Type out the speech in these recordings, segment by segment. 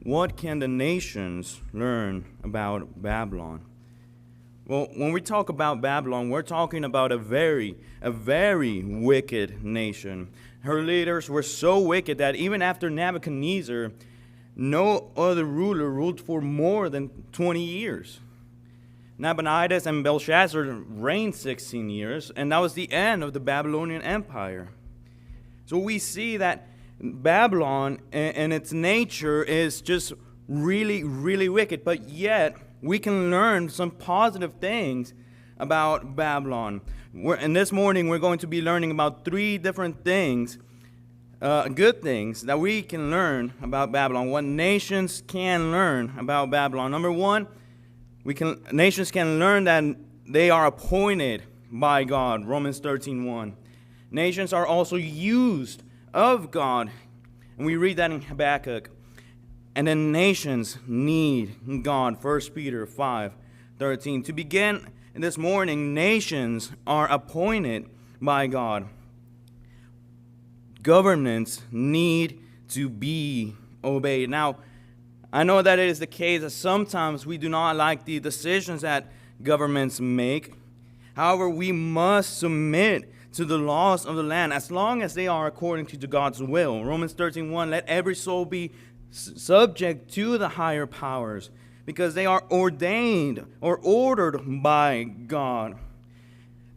What can the nations learn about Babylon? Well, when we talk about Babylon, we're talking about a very wicked nation. Her leaders were so wicked that even after Nebuchadnezzar, no other ruler ruled for more than 20 years. Nabonidus and Belshazzar reigned 16 years, and that was the end of the Babylonian Empire. So we see that Babylon and its nature is just really wicked, but yet we can learn some positive things about Babylon. And this morning we're going to be learning about three different things, good things that we can learn about Babylon, what nations can learn about Babylon. Number one, nations can learn that they are appointed by God, Romans 13:1. Nations are also used of God, and we read that in Habakkuk. And then nations need God, 1 Peter 5:13. To begin this morning, nations are appointed by God. Governments need to be obeyed. Now, I know that it is the case that sometimes we do not like the decisions that governments make. However, we must submit to the laws of the land as long as they are according to God's will. Romans 13:1, let every soul be subject to the higher powers because they are ordained or ordered by God.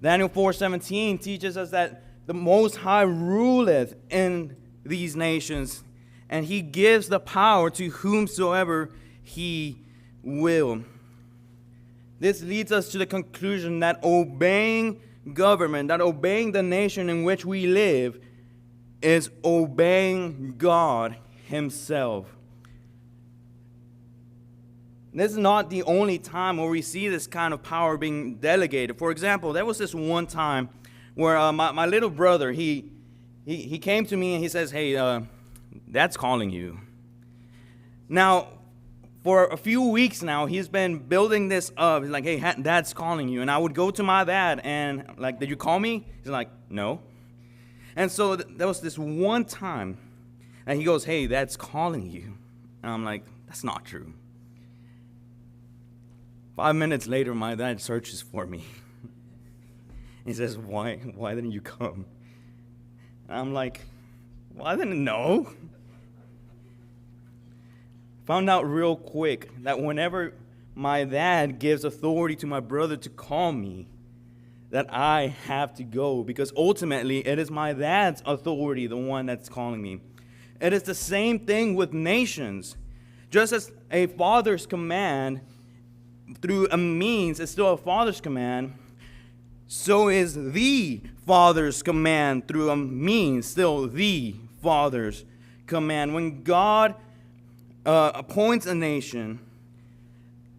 Daniel 4:17 teaches us that the Most High ruleth in these nations, and he gives the power to whomsoever he will. This leads us to the conclusion that obeying government, that obeying the nation in which we live, is obeying God himself. This is not the only time where we see this kind of power being delegated. For example, there was this one time where my little brother, he came to me and he says, hey, Dad's calling you. Now, for a few weeks now, he's been building this up. He's like, hey, Dad's calling you. And I would go to my dad and like, did you call me? He's like, no. And so there was this one time, and he goes, hey, Dad's calling you. And I'm like, that's not true. 5 minutes later, my dad searches for me. He says, why didn't you come? And I'm like, well, I didn't know. Found out real quick that whenever my dad gives authority to my brother to call me, that I have to go, because ultimately it is my dad's authority, the one that's calling me. It is the same thing with nations. Just as a father's command through a means is still a father's command, so is the father's command through a means still the father's command. When God appoints a nation,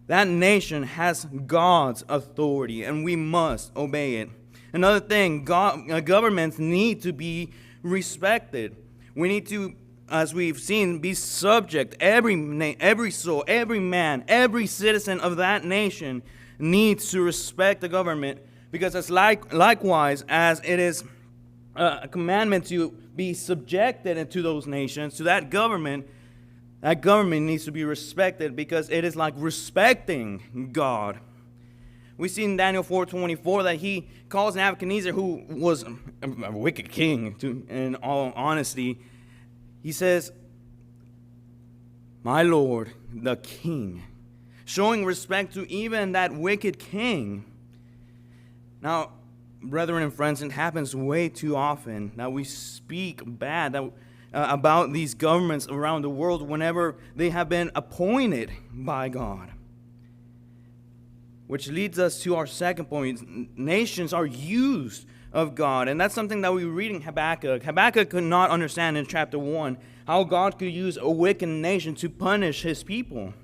that nation has God's authority, and we must obey it. Another thing, governments need to be respected. We need to, as we've seen, be subject. Every soul, every man, every citizen of that nation needs to respect the government, because it's likewise as it is a commandment to be subjected to those nations, to that government needs to be respected, because it is like respecting God. We see in Daniel 4:24 that he calls Nebuchadnezzar, who was a wicked king, in all honesty. He says, my Lord, the king, showing respect to even that wicked king. Now, brethren and friends, it happens way too often that we speak bad about these governments around the world whenever they have been appointed by God. Which leads us to our second point. Nations are used of God. And that's something that we read in Habakkuk. Habakkuk could not understand in chapter 1 how God could use a wicked nation to punish his people.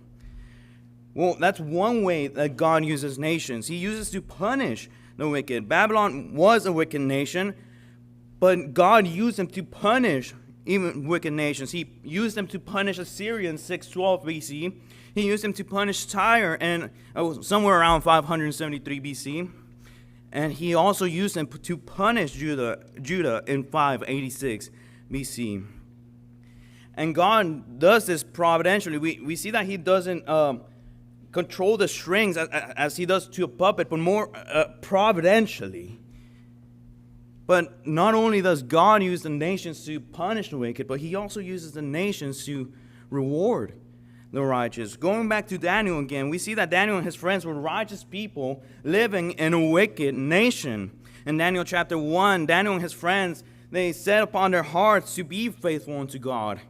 Well, that's one way that God uses nations. He uses to punish the wicked. Babylon was a wicked nation, but God used them to punish even wicked nations. He used them to punish Assyria in 612 BC. He used them to punish Tyre in somewhere around 573 BC. And he also used them to punish Judah in 586 BC. And God does this providentially. We see that he doesn't control the strings as he does to a puppet, but more providentially. But not only does God use the nations to punish the wicked, but he also uses the nations to reward the righteous. Going back to Daniel again, we see that Daniel and his friends were righteous people living in a wicked nation. In Daniel chapter 1, Daniel and his friends, they set upon their hearts to be faithful unto God.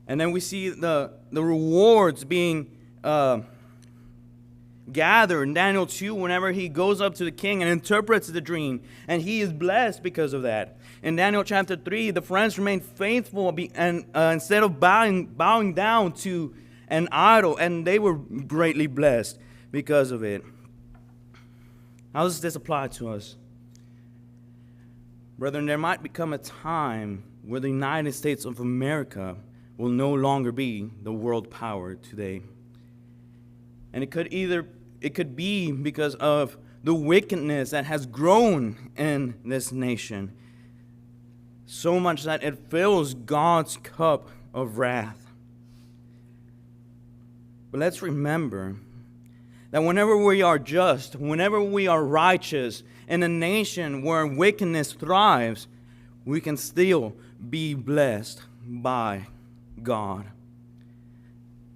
And then we see the rewards being gathered in Daniel 2 whenever he goes up to the king and interprets the dream. And he is blessed because of that. In Daniel chapter 3, the friends remained faithful and instead of bowing down to an idol, and they were greatly blessed because of it. How does this apply to us? Brethren, there might become a time where the United States of America will no longer be the world power today. And it could be because of the wickedness that has grown in this nation, so much that it fills God's cup of wrath. But let's remember that whenever we are just, whenever we are righteous in a nation where wickedness thrives, we can still be blessed by God.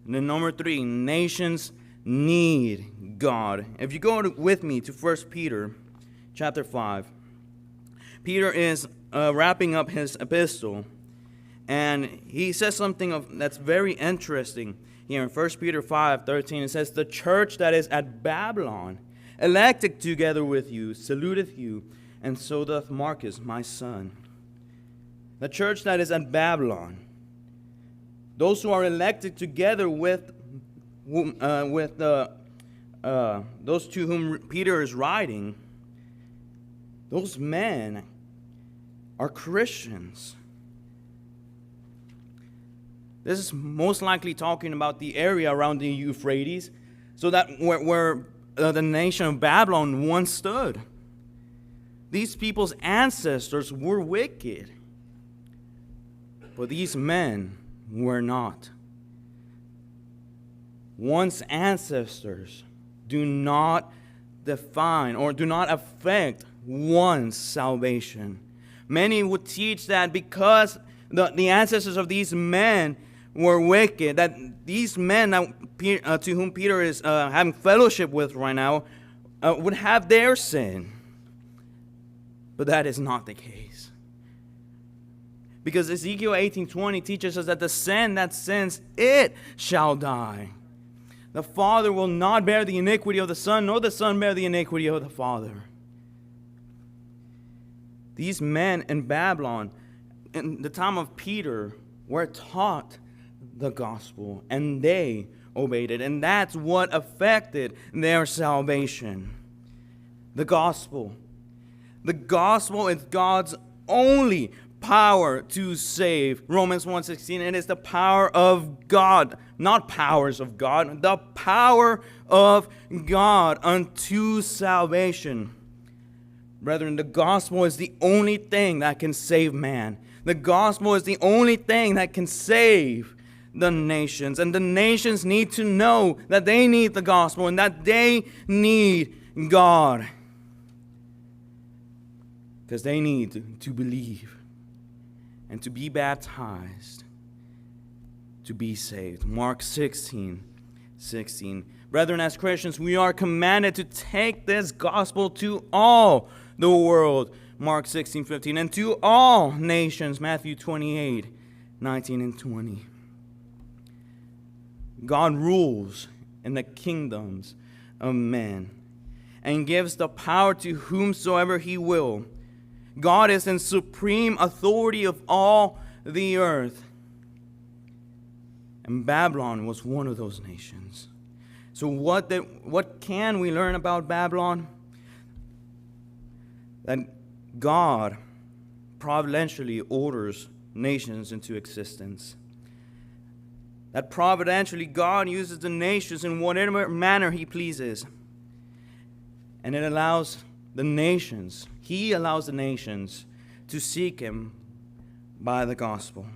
And then number 3, nations need God. If you go with me to 1 Peter chapter 5, Peter is wrapping up his epistle, and he says something that's very interesting here in 1 Peter 5:13. It says, "The church that is at Babylon, elected together with you, saluteth you, and so doth Marcus, my son." The church that is at Babylon, those who are elected together with those to whom Peter is writing, those men are Christians. This is most likely talking about the area around the Euphrates, so that where the nation of Babylon once stood. These people's ancestors were wicked, but these men were not. One's ancestors do not define or do not affect one's salvation. Many would teach that because the ancestors of these men were wicked, that these men to whom Peter is having fellowship with right now would have their sin. But that is not the case. Because Ezekiel 18:20 teaches us that the sin that sins, it shall die. The Father will not bear the iniquity of the Son, nor the Son bear the iniquity of the Father. These men in Babylon, in the time of Peter, were taught the gospel, and they obeyed it. And that's what affected their salvation. The gospel. The gospel is God's only power to save. Romans 1:16, it is the power of God, not powers of God, the power of God unto salvation. Brethren, the gospel is the only thing that can save man. The gospel is the only thing that can save the nations. And the nations need to know that they need the gospel and that they need God. Because they need to believe and to be baptized to be saved. Mark 16:16. Brethren, as Christians, we are commanded to take this gospel to all the world. Mark 16:15. And to all nations. Matthew 28:19 and 20. God rules in the kingdoms of men and gives the power to whomsoever he will. God is in supreme authority of all the earth. And Babylon was one of those nations. So what can we learn about Babylon? That God providentially orders nations into existence. That providentially God uses the nations in whatever manner he pleases. And it allows the nations, he allows the nations to seek him by the gospel.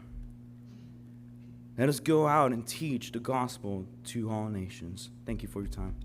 Let us go out and teach the gospel to all nations. Thank you for your time.